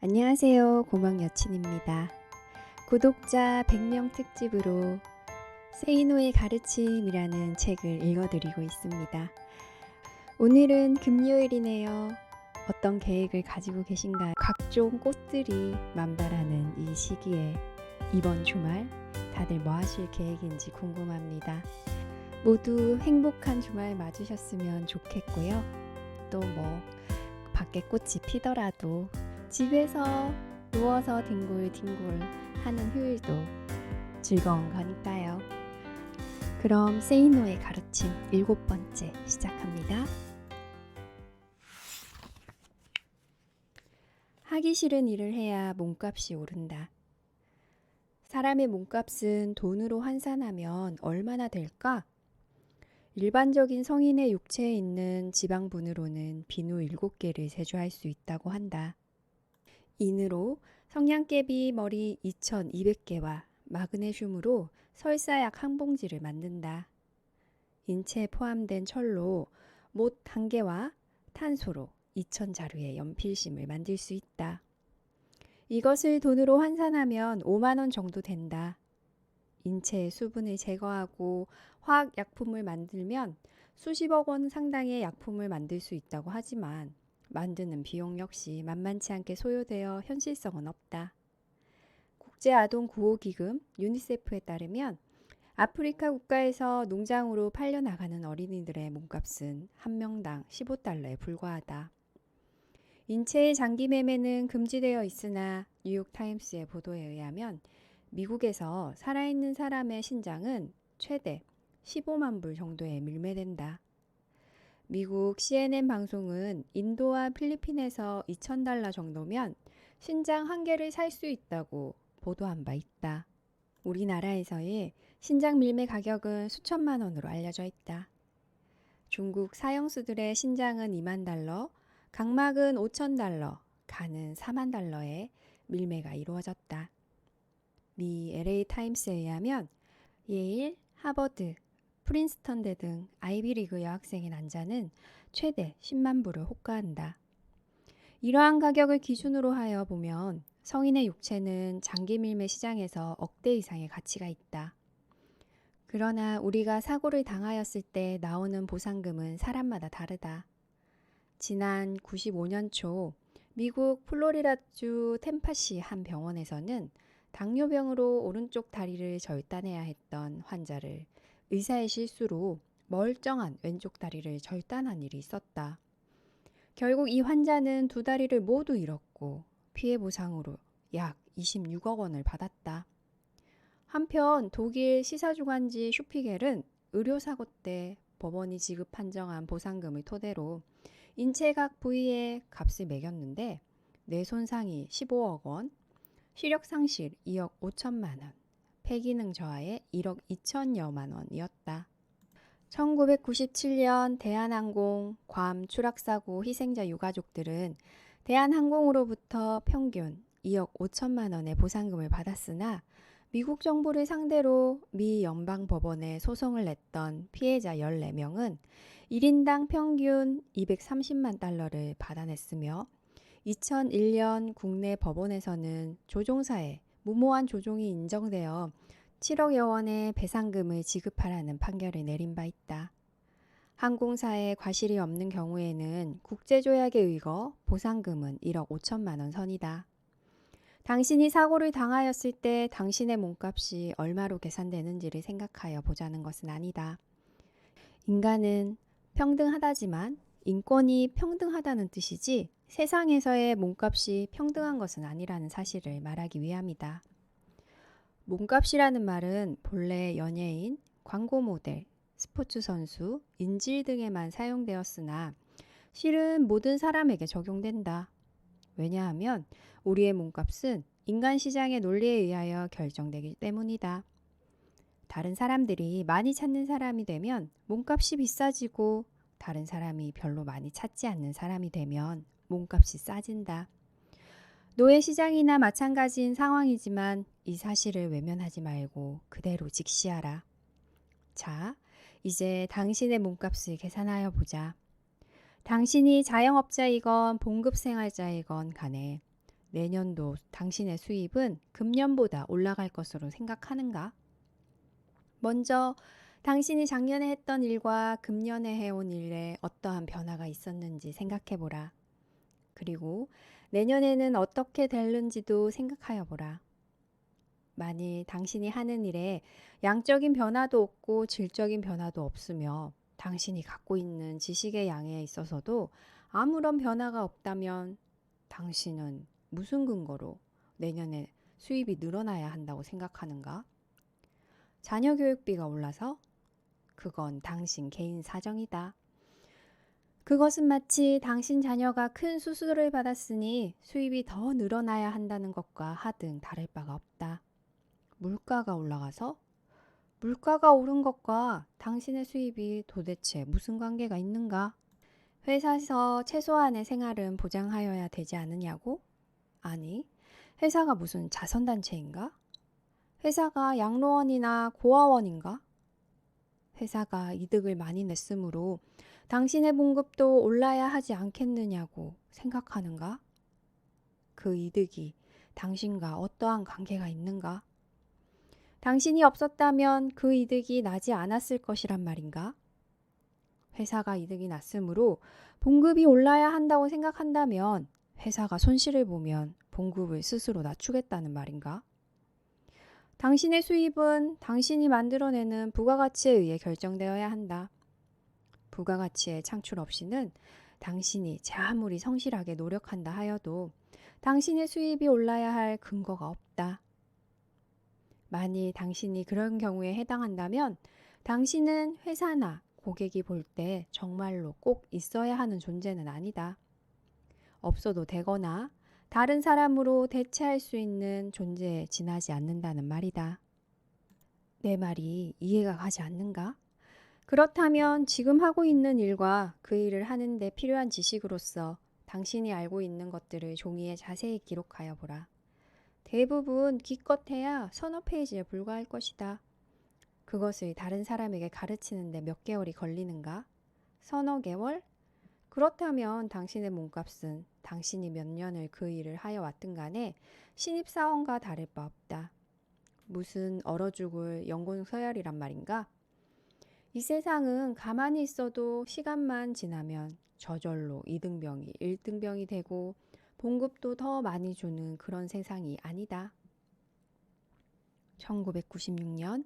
안녕하세요. 고막 여친입니다. 구독자 100명 특집으로 세이노의 가르침이라는 책을 읽어드리고 있습니다. 오늘은 금요일이네요. 어떤 계획을 가지고 계신가요? 각종 꽃들이 만발하는 이 시기에 이번 주말 다들 뭐 하실 계획인지 궁금합니다. 모두 행복한 주말 맞으셨으면 좋겠고요. 또 뭐 밖에 꽃이 피더라도 집에서 누워서 뒹굴뒹굴 하는 휴일도 즐거운 거니까요. 그럼 세이노의 가르침 7번째 시작합니다. 하기 싫은 일을 해야 몸값이 오른다. 사람의 몸값은 돈으로 환산하면 얼마나 될까? 일반적인 성인의 육체에 있는 지방분으로는 비누 7개를 세조할 수 있다고 한다. 인으로 성냥개비 머리 2200개와 마그네슘으로 설사약 한 봉지를 만든다. 인체에 포함된 철로 못 1개와 탄소로 2000자루의 연필심을 만들 수 있다. 이것을 돈으로 환산하면 5만원 정도 된다. 인체의 수분을 제거하고 화학약품을 만들면 수십억 원 상당의 약품을 만들 수 있다고 하지만 만드는 비용 역시 만만치 않게 소요되어 현실성은 없다. 국제아동구호기금 유니세프에 따르면 아프리카 국가에서 농장으로 팔려나가는 어린이들의 몸값은 한 명당 15달러에 불과하다. 인체의 장기 매매는 금지되어 있으나 뉴욕타임스의 보도에 의하면 미국에서 살아있는 사람의 신장은 최대 15만 불 정도에 밀매된다. 미국 CNN 방송은 인도와 필리핀에서 2,000달러 정도면 신장 1개를 살 수 있다고 보도한 바 있다. 우리나라에서의 신장 밀매 가격은 수천만 원으로 알려져 있다. 중국 사형수들의 신장은 2만 달러, 각막은 5,000달러, 간은 4만 달러에 밀매가 이루어졌다. 미 LA 타임스에 의하면 예일, 하버드, 프린스턴대 등 아이비리그 여학생의 난자는 최대 10만 불을 호가한다. 이러한 가격을 기준으로 하여 보면 성인의 육체는 장기 밀매 시장에서 억대 이상의 가치가 있다. 그러나 우리가 사고를 당하였을 때 나오는 보상금은 사람마다 다르다. 지난 95년 초 미국 플로리다주 템파시 한 병원에서는 당뇨병으로 오른쪽 다리를 절단해야 했던 환자를 의사의 실수로 멀쩡한 왼쪽 다리를 절단한 일이 있었다. 결국 이 환자는 두 다리를 모두 잃었고 피해 보상으로 약 26억 원을 받았다. 한편 독일 시사주간지 슈피겔은 의료사고 때 법원이 지급 판정한 보상금을 토대로 인체 각 부위에 값을 매겼는데 뇌 손상이 15억 원, 시력 상실 2억 5천만 원, 폐기능 저하에 1억 2천여만 원이었다. 1997년 대한항공 괌 추락사고 희생자 유가족들은 대한항공으로부터 평균 2억 5천만 원의 보상금을 받았으나 미국 정부를 상대로 미 연방법원에 소송을 냈던 피해자 14명은 1인당 평균 230만 달러를 받아냈으며 2001년 국내 법원에서는 조종사의 무모한 조종이 인정되어 7억여 원의 배상금을 지급하라는 판결을 내린 바 있다. 항공사에 과실이 없는 경우에는 국제조약에 의거 보상금은 1억 5천만 원 선이다. 당신이 사고를 당하였을 때 당신의 몸값이 얼마로 계산되는지를 생각하여 보자는 것은 아니다. 인간은 평등하다지만 인권이 평등하다는 뜻이지 세상에서의 몸값이 평등한 것은 아니라는 사실을 말하기 위함이다. 몸값이라는 말은 본래 연예인, 광고 모델, 스포츠 선수, 인질 등에만 사용되었으나 실은 모든 사람에게 적용된다. 왜냐하면 우리의 몸값은 인간 시장의 논리에 의하여 결정되기 때문이다. 다른 사람들이 많이 찾는 사람이 되면 몸값이 비싸지고 다른 사람이 별로 많이 찾지 않는 사람이 되면 몸값이 싸진다. 노예시장이나 마찬가지인 상황이지만 이 사실을 외면하지 말고 그대로 직시하라. 자, 이제 당신의 몸값을 계산하여 보자. 당신이 자영업자이건 봉급생활자이건 간에 내년도 당신의 수입은 금년보다 올라갈 것으로 생각하는가? 먼저 당신이 작년에 했던 일과 금년에 해온 일에 어떠한 변화가 있었는지 생각해보라. 그리고 내년에는 어떻게 될는지도 생각하여 보라. 만일 당신이 하는 일에 양적인 변화도 없고 질적인 변화도 없으며 당신이 갖고 있는 지식의 양에 있어서도 아무런 변화가 없다면 당신은 무슨 근거로 내년에 수입이 늘어나야 한다고 생각하는가? 자녀 교육비가 올라서? 그건 당신 개인 사정이다. 그것은 마치 당신 자녀가 큰 수술을 받았으니 수입이 더 늘어나야 한다는 것과 하등 다를 바가 없다. 물가가 올라가서? 물가가 오른 것과 당신의 수입이 도대체 무슨 관계가 있는가? 회사에서 최소한의 생활은 보장하여야 되지 않느냐고? 아니, 회사가 무슨 자선단체인가? 회사가 양로원이나 고아원인가? 회사가 이득을 많이 냈으므로 당신의 봉급도 올라야 하지 않겠느냐고 생각하는가? 그 이득이 당신과 어떠한 관계가 있는가? 당신이 없었다면 그 이득이 나지 않았을 것이란 말인가? 회사가 이득이 났으므로 봉급이 올라야 한다고 생각한다면 회사가 손실을 보면 봉급을 스스로 낮추겠다는 말인가? 당신의 수입은 당신이 만들어내는 부가가치에 의해 결정되어야 한다. 부가가치의 창출 없이는 당신이 아무리 성실하게 노력한다 하여도 당신의 수입이 올라야 할 근거가 없다. 만일 당신이 그런 경우에 해당한다면 당신은 회사나 고객이 볼 때 정말로 꼭 있어야 하는 존재는 아니다. 없어도 되거나 다른 사람으로 대체할 수 있는 존재에 지나지 않는다는 말이다. 내 말이 이해가 가지 않는가? 그렇다면 지금 하고 있는 일과 그 일을 하는 데 필요한 지식으로서 당신이 알고 있는 것들을 종이에 자세히 기록하여 보라. 대부분 기껏해야 서너 페이지에 불과할 것이다. 그것을 다른 사람에게 가르치는 데 몇 개월이 걸리는가? 서너 개월? 그렇다면 당신의 몸값은 당신이 몇 년을 그 일을 하여 왔든 간에 신입사원과 다를 바 없다. 무슨 얼어 죽을 연공 서열이란 말인가? 이 세상은 가만히 있어도 시간만 지나면 저절로 2등병이 1등병이 되고 봉급도 더 많이 주는 그런 세상이 아니다. 1996년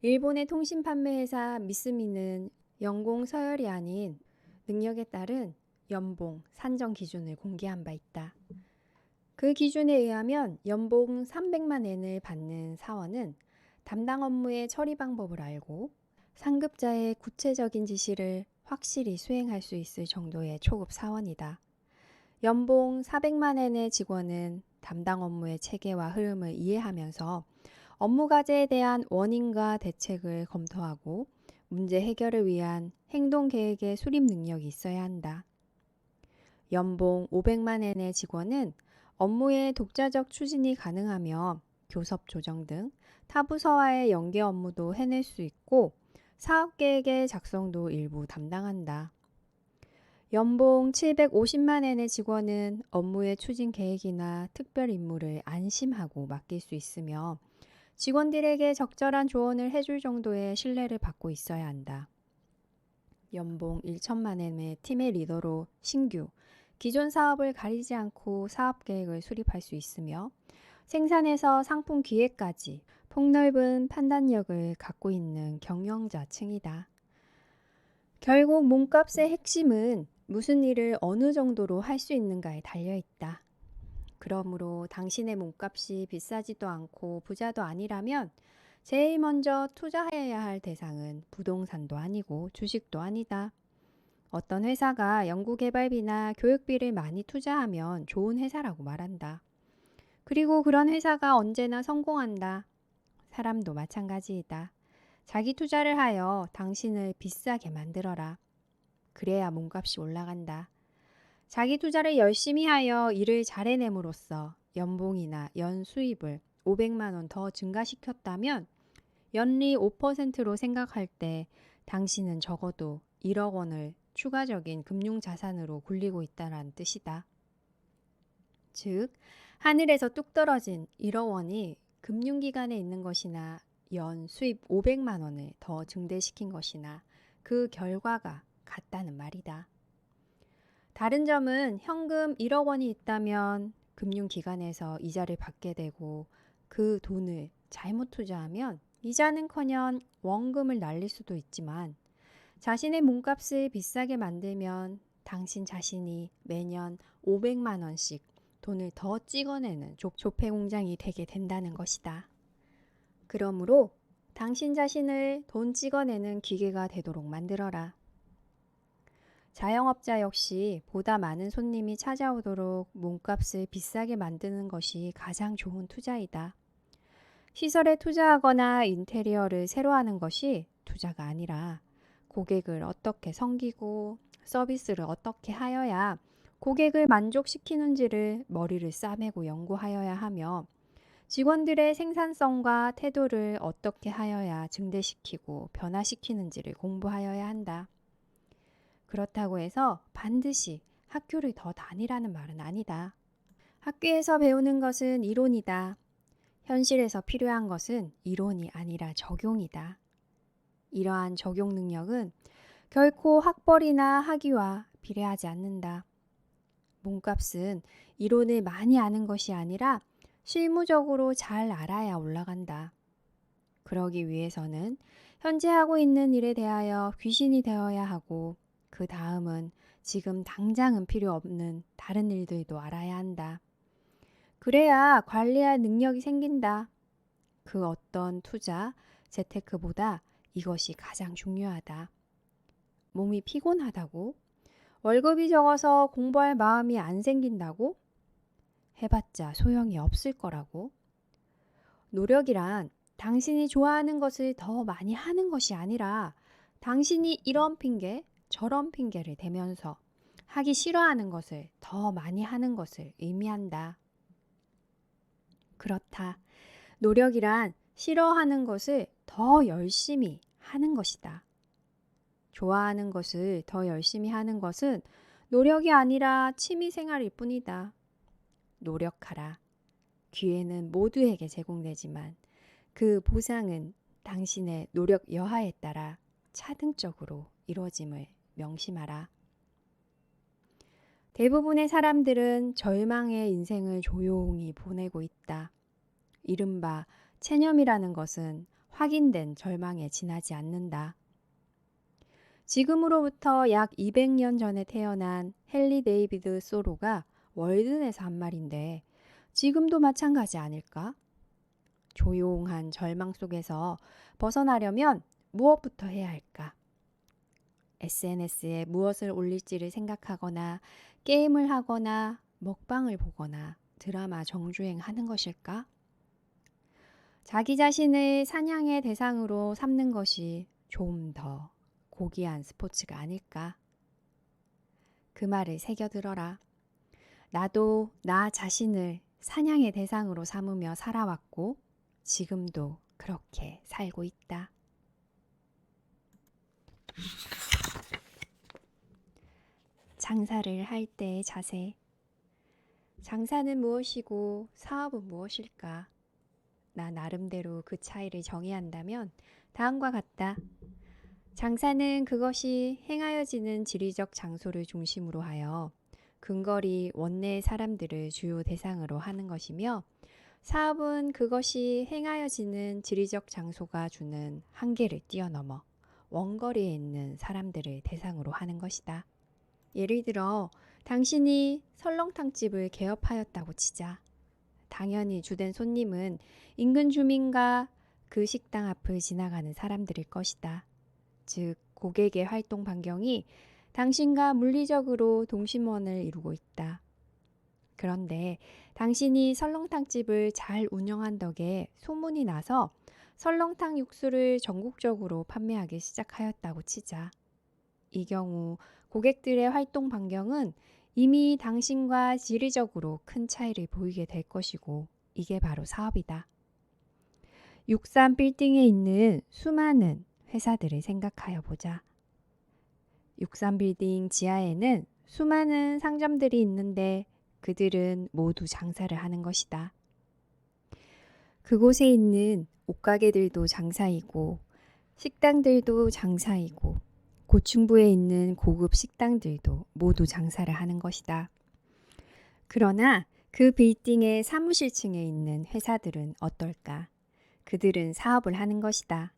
일본의 통신 판매회사 미쓰미는 연공 서열이 아닌 능력에 따른 연봉 산정 기준을 공개한 바 있다. 그 기준에 의하면 연봉 300만 엔을 받는 사원은 담당 업무의 처리 방법을 알고 상급자의 구체적인 지시를 확실히 수행할 수 있을 정도의 초급 사원이다. 연봉 400만 엔의 직원은 담당 업무의 체계와 흐름을 이해하면서 업무 과제에 대한 원인과 대책을 검토하고 문제 해결을 위한 행동 계획의 수립 능력이 있어야 한다. 연봉 500만 엔의 직원은 업무의 독자적 추진이 가능하며 교섭 조정 등 타부서와의 연계 업무도 해낼 수 있고 사업계획의 작성도 일부 담당한다. 연봉 750만 엔의 직원은 업무의 추진 계획이나 특별 임무를 안심하고 맡길 수 있으며 직원들에게 적절한 조언을 해줄 정도의 신뢰를 받고 있어야 한다. 연봉 1천만 엔의 팀의 리더로 신규, 기존 사업을 가리지 않고 사업 계획을 수립할 수 있으며 생산에서 상품 기획까지 폭넓은 판단력을 갖고 있는 경영자층이다. 결국 몸값의 핵심은 무슨 일을 어느 정도로 할 수 있는가에 달려있다. 그러므로 당신의 몸값이 비싸지도 않고 부자도 아니라면 제일 먼저 투자해야 할 대상은 부동산도 아니고 주식도 아니다. 어떤 회사가 연구개발비나 교육비를 많이 투자하면 좋은 회사라고 말한다. 그리고 그런 회사가 언제나 성공한다. 사람도 마찬가지이다. 자기 투자를 하여 당신을 비싸게 만들어라. 그래야 몸값이 올라간다. 자기 투자를 열심히 하여 일을 잘 해냄으로써 연봉이나 연 수입을 500만 원 더 증가시켰다면 연리 5%로 생각할 때 당신은 적어도 1억 원을 추가적인 금융자산으로 굴리고 있다는 뜻이다. 즉, 하늘에서 뚝 떨어진 1억 원이 금융기관에 있는 것이나 연 수입 500만 원을 더 증대시킨 것이나 그 결과가 같다는 말이다. 다른 점은 현금 1억 원이 있다면 금융기관에서 이자를 받게 되고 그 돈을 잘못 투자하면 이자는커녕 원금을 날릴 수도 있지만 자신의 몸값을 비싸게 만들면 당신 자신이 매년 500만 원씩 돈을 더 찍어내는 조폐 공장이 되게 된다는 것이다. 그러므로 당신 자신을 돈 찍어내는 기계가 되도록 만들어라. 자영업자 역시 보다 많은 손님이 찾아오도록 몸값을 비싸게 만드는 것이 가장 좋은 투자이다. 시설에 투자하거나 인테리어를 새로 하는 것이 투자가 아니라 고객을 어떻게 섬기고 서비스를 어떻게 하여야 고객을 만족시키는지를 머리를 싸매고 연구하여야 하며 직원들의 생산성과 태도를 어떻게 하여야 증대시키고 변화시키는지를 공부하여야 한다. 그렇다고 해서 반드시 학교를 더 다니라는 말은 아니다. 학교에서 배우는 것은 이론이다. 현실에서 필요한 것은 이론이 아니라 적용이다. 이러한 적용 능력은 결코 학벌이나 학위와 비례하지 않는다. 몸값은 이론을 많이 아는 것이 아니라 실무적으로 잘 알아야 올라간다. 그러기 위해서는 현재 하고 있는 일에 대하여 귀신이 되어야 하고 그 다음은 지금 당장은 필요 없는 다른 일들도 알아야 한다. 그래야 관리할 능력이 생긴다. 그 어떤 투자, 재테크보다 이것이 가장 중요하다. 몸이 피곤하다고? 월급이 적어서 공부할 마음이 안 생긴다고? 해봤자 소용이 없을 거라고? 노력이란 당신이 좋아하는 것을 더 많이 하는 것이 아니라 당신이 이런 핑계, 저런 핑계를 대면서 하기 싫어하는 것을 더 많이 하는 것을 의미한다. 그렇다. 노력이란 싫어하는 것을 더 열심히 하는 것이다. 좋아하는 것을 더 열심히 하는 것은 노력이 아니라 취미생활일 뿐이다. 노력하라. 기회는 모두에게 제공되지만 그 보상은 당신의 노력 여하에 따라 차등적으로 이루어짐을 명심하라. 대부분의 사람들은 절망의 인생을 조용히 보내고 있다. 이른바 체념이라는 것은 확인된 절망에 지나지 않는다. 지금으로부터 약 200년 전에 태어난 헨리 데이비드 소로가 월든에서 한 말인데 지금도 마찬가지 아닐까? 조용한 절망 속에서 벗어나려면 무엇부터 해야 할까? SNS에 무엇을 올릴지를 생각하거나 게임을 하거나 먹방을 보거나 드라마 정주행하는 것일까? 자기 자신을 사냥의 대상으로 삼는 것이 좀 더 고귀한 스포츠가 아닐까? 그 말을 새겨들어라. 나도 나 자신을 사냥의 대상으로 삼으며 살아왔고 지금도 그렇게 살고 있다. 장사를 할 때의 자세. 장사는 무엇이고 사업은 무엇일까? 나 나름대로 그 차이를 정의한다면 다음과 같다. 장사는 그것이 행하여지는 지리적 장소를 중심으로 하여 근거리 원내의 사람들을 주요 대상으로 하는 것이며 사업은 그것이 행하여지는 지리적 장소가 주는 한계를 뛰어넘어 원거리에 있는 사람들을 대상으로 하는 것이다. 예를 들어 당신이 설렁탕집을 개업하였다고 치자. 당연히 주된 손님은 인근 주민과 그 식당 앞을 지나가는 사람들일 것이다. 즉 고객의 활동 반경이 당신과 물리적으로 동심원을 이루고 있다. 그런데 당신이 설렁탕집을 잘 운영한 덕에 소문이 나서 설렁탕 육수를 전국적으로 판매하기 시작하였다고 치자. 이 경우 고객들의 활동 반경은 이미 당신과 지리적으로 큰 차이를 보이게 될 것이고 이게 바로 사업이다. 63 빌딩에 있는 수많은 회사들을 생각하여 보자. 63 빌딩 지하에는 수많은 상점들이 있는데 그들은 모두 장사를 하는 것이다. 그곳에 있는 옷가게들도 장사이고 식당들도 장사이고 고층부에 있는 고급 식당들도 모두 장사를 하는 것이다. 그러나 그 빌딩의 사무실층에 있는 회사들은 어떨까? 그들은 사업을 하는 것이다.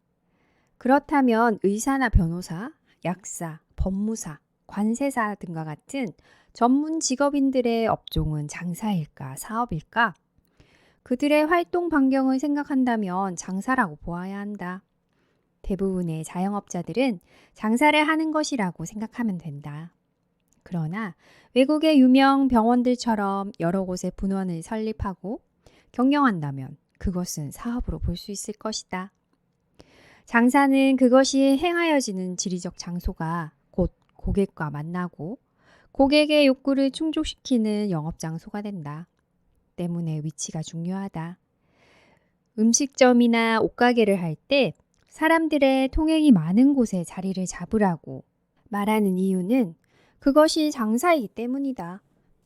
그렇다면 의사나 변호사, 약사, 법무사, 관세사 등과 같은 전문 직업인들의 업종은 장사일까, 사업일까? 그들의 활동 반경을 생각한다면 장사라고 보아야 한다. 대부분의 자영업자들은 장사를 하는 것이라고 생각하면 된다. 그러나 외국의 유명 병원들처럼 여러 곳에 분원을 설립하고 경영한다면 그것은 사업으로 볼 수 있을 것이다. 장사는 그것이 행하여지는 지리적 장소가 곧 고객과 만나고 고객의 욕구를 충족시키는 영업장소가 된다. 때문에 위치가 중요하다. 음식점이나 옷가게를 할 때 사람들의 통행이 많은 곳에 자리를 잡으라고 말하는 이유는 그것이 장사이기 때문이다.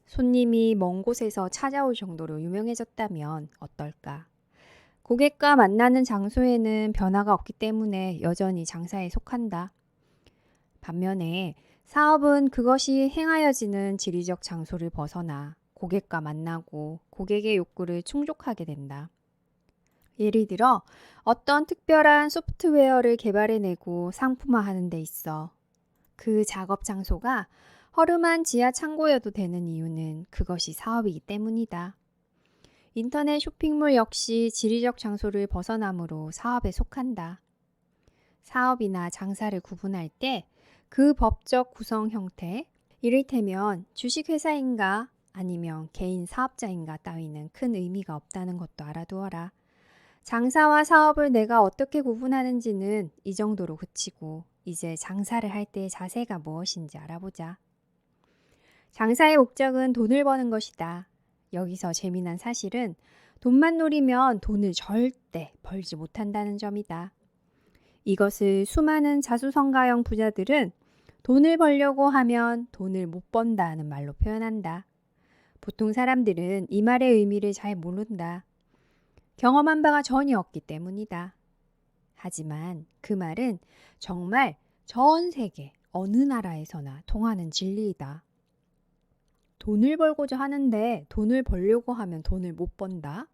손님이 먼 곳에서 찾아올 정도로 유명해졌다면 어떨까? 고객과 만나는 장소에는 변화가 없기 때문에 여전히 장사에 속한다. 반면에 사업은 그것이 행하여지는 지리적 장소를 벗어나 고객과 만나고 고객의 욕구를 충족하게 된다. 예를 들어 어떤 특별한 소프트웨어를 개발해내고 상품화하는 데 있어 그 작업 장소가 허름한 지하 창고여도 되는 이유는 그것이 사업이기 때문이다. 인터넷 쇼핑몰 역시 지리적 장소를 벗어나므로 사업에 속한다. 사업이나 장사를 구분할 때 그 법적 구성 형태, 이를테면 주식회사인가 아니면 개인 사업자인가 따위는 큰 의미가 없다는 것도 알아두어라. 장사와 사업을 내가 어떻게 구분하는지는 이 정도로 그치고 이제 장사를 할 때의 자세가 무엇인지 알아보자. 장사의 목적은 돈을 버는 것이다. 여기서 재미난 사실은 돈만 노리면 돈을 절대 벌지 못한다는 점이다. 이것을 수많은 자수성가형 부자들은 돈을 벌려고 하면 돈을 못 번다는 말로 표현한다. 보통 사람들은 이 말의 의미를 잘 모른다. 경험한 바가 전혀 없기 때문이다. 하지만 그 말은 정말 전 세계 어느 나라에서나 통하는 진리이다. 돈을 벌고자 하는데 돈을 벌려고 하면 돈을 못 번다?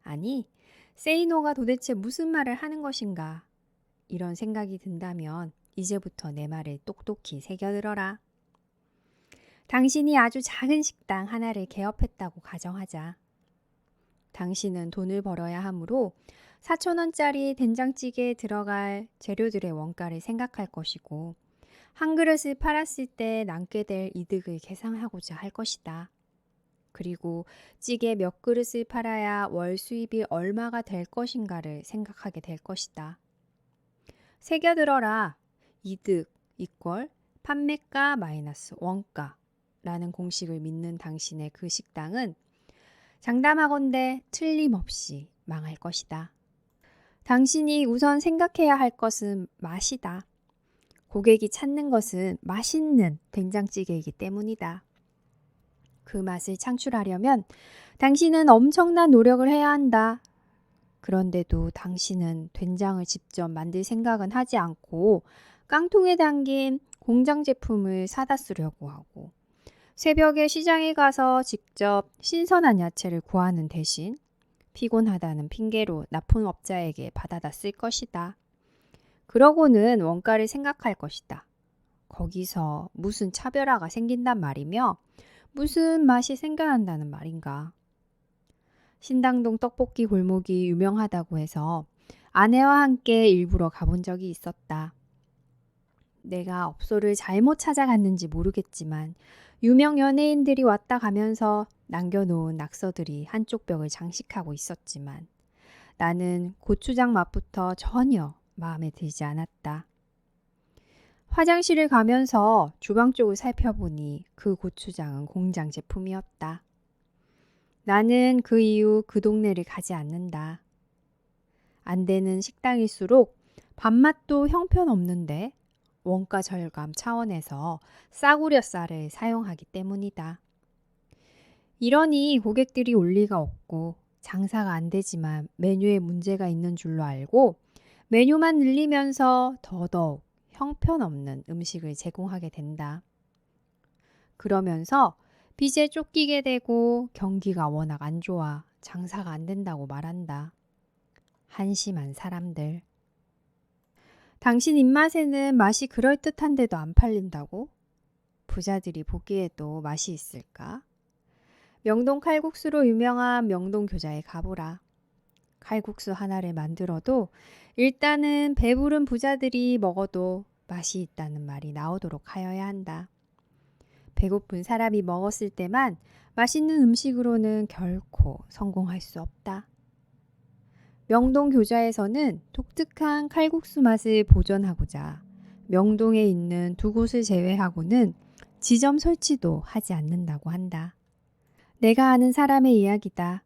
아니, 세이노가 도대체 무슨 말을 하는 것인가? 이런 생각이 든다면 이제부터 내 말을 똑똑히 새겨들어라. 당신이 아주 작은 식당 하나를 개업했다고 가정하자. 당신은 돈을 벌어야 하므로 4,000원짜리 된장찌개에 들어갈 재료들의 원가를 생각할 것이고 한 그릇을 팔았을 때 남게 될 이득을 계산하고자 할 것이다. 그리고 찌개 몇 그릇을 팔아야 월 수입이 얼마가 될 것인가를 생각하게 될 것이다. 새겨들어라. 이득 이퀄 판매가 마이너스 원가라는 공식을 믿는 당신의 그 식당은 장담하건대 틀림없이 망할 것이다. 당신이 우선 생각해야 할 것은 맛이다. 고객이 찾는 것은 맛있는 된장찌개이기 때문이다. 그 맛을 창출하려면 당신은 엄청난 노력을 해야 한다. 그런데도 당신은 된장을 직접 만들 생각은 하지 않고 깡통에 담긴 공장 제품을 사다 쓰려고 하고 새벽에 시장에 가서 직접 신선한 야채를 구하는 대신 피곤하다는 핑계로 납품업자에게 받아다 쓸 것이다. 그러고는 원가를 생각할 것이다. 거기서 무슨 차별화가 생긴단 말이며 무슨 맛이 생겨난다는 말인가. 신당동 떡볶이 골목이 유명하다고 해서 아내와 함께 일부러 가본 적이 있었다. 내가 업소를 잘못 찾아갔는지 모르겠지만 유명 연예인들이 왔다 가면서 남겨놓은 낙서들이 한쪽 벽을 장식하고 있었지만 나는 고추장 맛부터 전혀 마음에 들지 않았다. 화장실을 가면서 주방 쪽을 살펴보니 그 고추장은 공장 제품이었다. 나는 그 이후 그 동네를 가지 않는다. 안 되는 식당일수록 밥맛도 형편없는데 원가 절감 차원에서 싸구려 쌀을 사용하기 때문이다. 이러니 고객들이 올 리가 없고 장사가 안 되지만 메뉴에 문제가 있는 줄로 알고 메뉴만 늘리면서 더더욱 형편없는 음식을 제공하게 된다. 그러면서 빚에 쫓기게 되고 경기가 워낙 안 좋아 장사가 안 된다고 말한다. 한심한 사람들. 당신 입맛에는 맛이 그럴듯한데도 안 팔린다고? 부자들이 보기에도 맛이 있을까? 명동 칼국수로 유명한 명동 교자에 가보라. 칼국수 하나를 만들어도 일단은 배부른 부자들이 먹어도 맛이 있다는 말이 나오도록 하여야 한다. 배고픈 사람이 먹었을 때만 맛있는 음식으로는 결코 성공할 수 없다. 명동 교자에서는 독특한 칼국수 맛을 보존하고자 명동에 있는 두 곳을 제외하고는 지점 설치도 하지 않는다고 한다. 내가 아는 사람의 이야기다.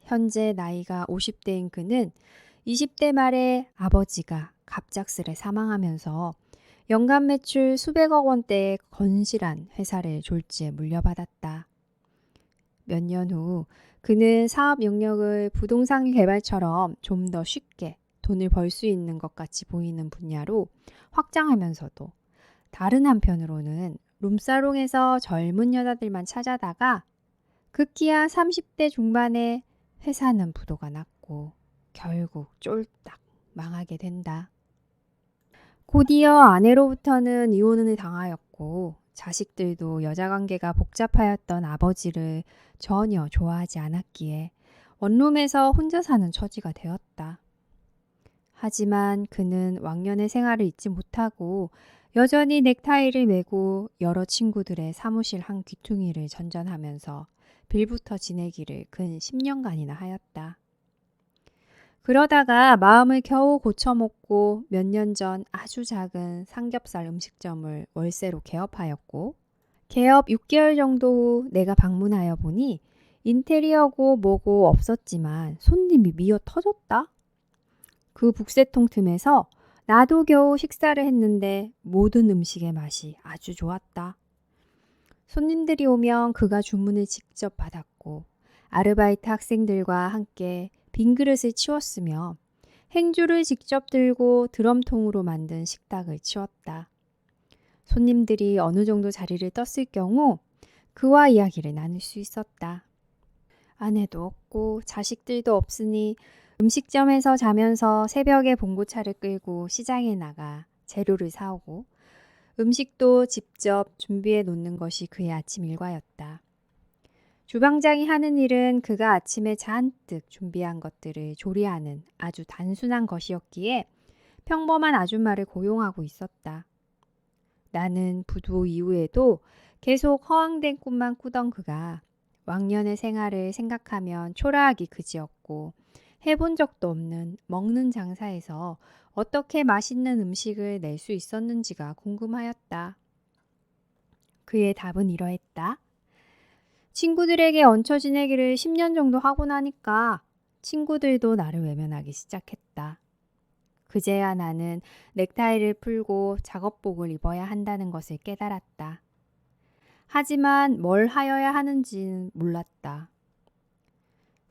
현재 나이가 50대인 그는 20대 말에 아버지가 갑작스레 사망하면서 연간 매출 수백억 원대의 건실한 회사를 졸지에 물려받았다. 몇 년 후 그는 사업 영역을 부동산 개발처럼 좀 더 쉽게 돈을 벌 수 있는 것 같이 보이는 분야로 확장하면서도 다른 한편으로는 룸사롱에서 젊은 여자들만 찾아다가 급기야 30대 중반에 회사는 부도가 났고 결국 쫄딱 망하게 된다. 곧이어 아내로부터는 이혼을 당하였고 자식들도 여자관계가 복잡하였던 아버지를 전혀 좋아하지 않았기에 원룸에서 혼자 사는 처지가 되었다. 하지만 그는 왕년의 생활을 잊지 못하고 여전히 넥타이를 메고 여러 친구들의 사무실 한 귀퉁이를 전전하면서 빌부터 지내기를 근 10년간이나 하였다. 그러다가 마음을 겨우 고쳐먹고 몇 년 전 아주 작은 삼겹살 음식점을 월세로 개업하였고 개업 6개월 정도 후 내가 방문하여 보니 인테리어고 뭐고 없었지만 손님이 미어 터졌다. 그 북새통 틈에서 나도 겨우 식사를 했는데 모든 음식의 맛이 아주 좋았다. 손님들이 오면 그가 주문을 직접 받았고 아르바이트 학생들과 함께 빈 그릇을 치웠으며 행주를 직접 들고 드럼통으로 만든 식탁을 치웠다. 손님들이 어느 정도 자리를 떴을 경우 그와 이야기를 나눌 수 있었다. 아내도 없고 자식들도 없으니 음식점에서 자면서 새벽에 봉고차를 끌고 시장에 나가 재료를 사오고 음식도 직접 준비해 놓는 것이 그의 아침 일과였다. 주방장이 하는 일은 그가 아침에 잔뜩 준비한 것들을 조리하는 아주 단순한 것이었기에 평범한 아줌마를 고용하고 있었다. 나는 부도 이후에도 계속 허황된 꿈만 꾸던 그가 왕년의 생활을 생각하면 초라하기 그지없고 해본 적도 없는 먹는 장사에서 어떻게 맛있는 음식을 낼 수 있었는지가 궁금하였다. 그의 답은 이러했다. 친구들에게 얹혀 지내기를 10년 정도 하고 나니까 친구들도 나를 외면하기 시작했다. 그제야 나는 넥타이를 풀고 작업복을 입어야 한다는 것을 깨달았다. 하지만 뭘 하여야 하는지는 몰랐다.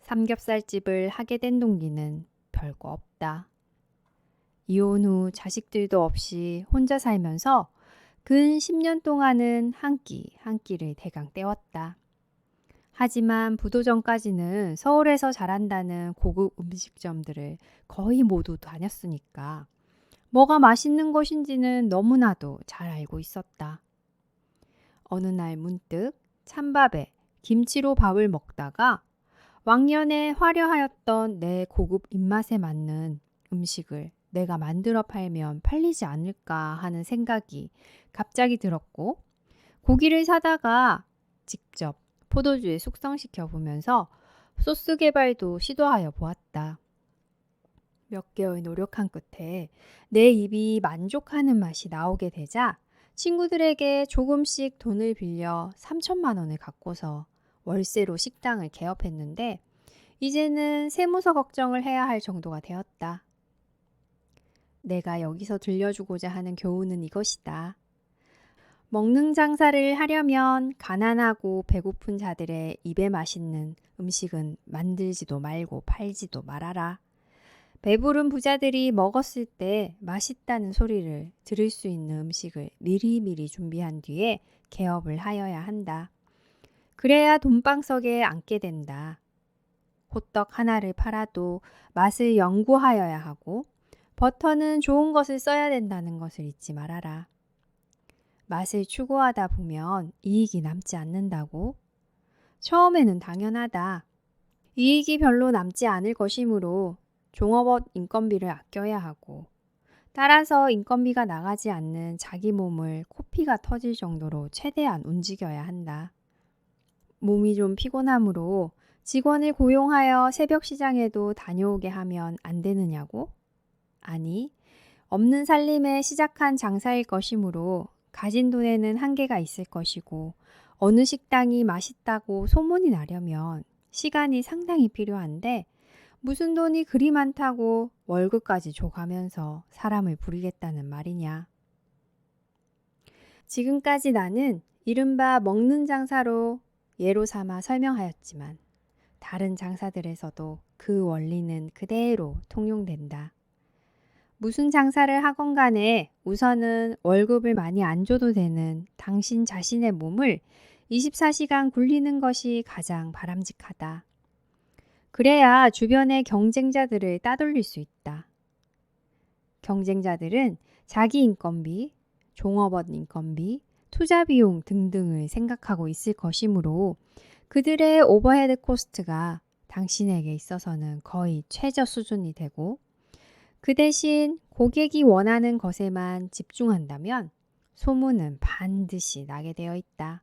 삼겹살집을 하게 된 동기는 별거 없다. 이혼 후 자식들도 없이 혼자 살면서 근 10년 동안은 한 끼 한 끼를 대강 때웠다. 하지만 부도 전까지는 서울에서 잘한다는 고급 음식점들을 거의 모두 다녔으니까 뭐가 맛있는 것인지는 너무나도 잘 알고 있었다. 어느 날 문득 찬밥에 김치로 밥을 먹다가 왕년에 화려하였던 내 고급 입맛에 맞는 음식을 내가 만들어 팔면 팔리지 않을까 하는 생각이 갑자기 들었고 고기를 사다가 직접 포도주에 숙성시켜 보면서 소스 개발도 시도하여 보았다. 몇 개월 노력한 끝에 내 입이 만족하는 맛이 나오게 되자 친구들에게 조금씩 돈을 빌려 3천만 원을 갖고서 월세로 식당을 개업했는데 이제는 세무서 걱정을 해야 할 정도가 되었다. 내가 여기서 들려주고자 하는 교훈은 이것이다. 먹는 장사를 하려면 가난하고 배고픈 자들의 입에 맛있는 음식은 만들지도 말고 팔지도 말아라. 배부른 부자들이 먹었을 때 맛있다는 소리를 들을 수 있는 음식을 미리미리 준비한 뒤에 개업을 하여야 한다. 그래야 돈방석에 앉게 된다. 호떡 하나를 팔아도 맛을 연구하여야 하고 버터는 좋은 것을 써야 된다는 것을 잊지 말아라. 맛을 추구하다 보면 이익이 남지 않는다고? 처음에는 당연하다. 이익이 별로 남지 않을 것이므로 종업원 인건비를 아껴야 하고 따라서 인건비가 나가지 않는 자기 몸을 코피가 터질 정도로 최대한 움직여야 한다. 몸이 좀 피곤하므로 직원을 고용하여 새벽 시장에도 다녀오게 하면 안 되느냐고? 아니, 없는 살림에 시작한 장사일 것이므로 가진 돈에는 한계가 있을 것이고 어느 식당이 맛있다고 소문이 나려면 시간이 상당히 필요한데 무슨 돈이 그리 많다고 월급까지 줘가면서 사람을 부리겠다는 말이냐. 지금까지 나는 이른바 먹는 장사로 예로 삼아 설명하였지만 다른 장사들에서도 그 원리는 그대로 통용된다. 무슨 장사를 하건 간에 우선은 월급을 많이 안 줘도 되는 당신 자신의 몸을 24시간 굴리는 것이 가장 바람직하다. 그래야 주변의 경쟁자들을 따돌릴 수 있다. 경쟁자들은 자기 인건비, 종업원 인건비, 투자 비용 등등을 생각하고 있을 것이므로 그들의 오버헤드 코스트가 당신에게 있어서는 거의 최저 수준이 되고 그 대신 고객이 원하는 것에만 집중한다면 소문은 반드시 나게 되어 있다.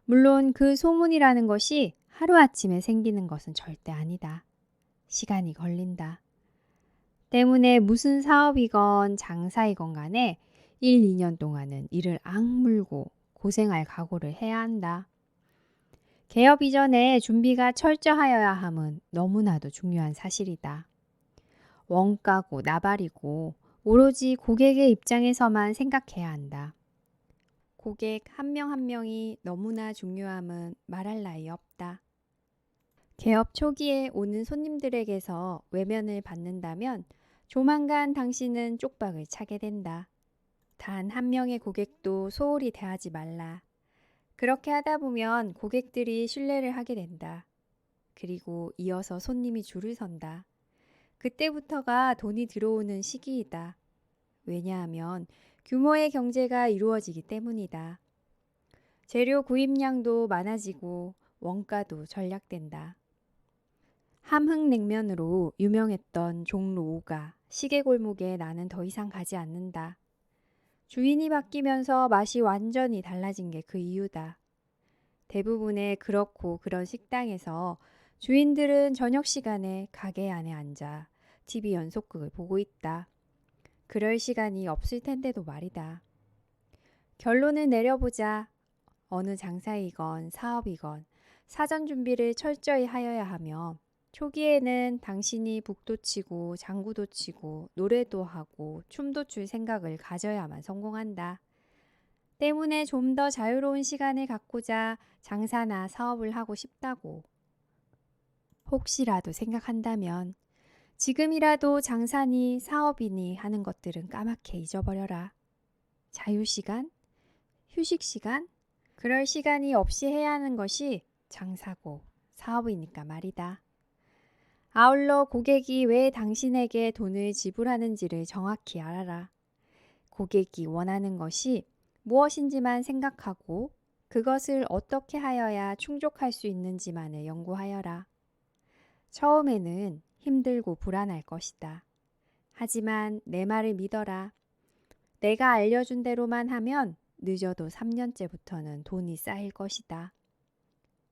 물론 그 소문이라는 것이 하루아침에 생기는 것은 절대 아니다. 시간이 걸린다. 때문에 무슨 사업이건 장사이건 간에 1, 2년 동안은 이를 악물고 고생할 각오를 해야 한다. 개업 이전에 준비가 철저하여야 함은 너무나도 중요한 사실이다. 원가고 나발이고 오로지 고객의 입장에서만 생각해야 한다. 고객 한 명 한 명이 너무나 중요함은 말할 나위 없다. 개업 초기에 오는 손님들에게서 외면을 받는다면 조만간 당신은 쪽박을 차게 된다. 단 한 명의 고객도 소홀히 대하지 말라. 그렇게 하다 보면 고객들이 신뢰를 하게 된다. 그리고 이어서 손님이 줄을 선다. 그때부터가 돈이 들어오는 시기이다. 왜냐하면 규모의 경제가 이루어지기 때문이다. 재료 구입량도 많아지고 원가도 전략된다. 함흥냉면으로 유명했던 종로 5가 시계골목에 나는 더 이상 가지 않는다. 주인이 바뀌면서 맛이 완전히 달라진 게 그 이유다. 대부분의 그렇고 그런 식당에서 주인들은 저녁 시간에 가게 안에 앉아 TV 연속극을 보고 있다. 그럴 시간이 없을 텐데도 말이다. 결론을 내려보자. 어느 장사이건 사업이건 사전 준비를 철저히 하여야 하며 초기에는 당신이 북도 치고 장구도 치고 노래도 하고 춤도 출 생각을 가져야만 성공한다. 때문에 좀 더 자유로운 시간을 갖고자 장사나 사업을 하고 싶다고 혹시라도 생각한다면 지금이라도 장사니 사업이니 하는 것들은 까맣게 잊어버려라. 자유시간, 휴식시간, 그럴 시간이 없이 해야 하는 것이 장사고 사업이니까 말이다. 아울러 고객이 왜 당신에게 돈을 지불하는지를 정확히 알아라. 고객이 원하는 것이 무엇인지만 생각하고 그것을 어떻게 하여야 충족할 수 있는지만을 연구하여라. 처음에는 힘들고 불안할 것이다. 하지만 내 말을 믿어라. 내가 알려준 대로만 하면 늦어도 3년째부터는 돈이 쌓일 것이다.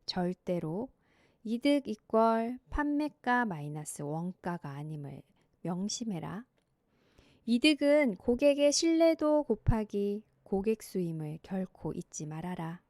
절대로 이득 이퀄 판매가 마이너스 원가가 아님을 명심해라. 이득은 고객의 신뢰도 곱하기 고객 수임을 결코 잊지 말아라.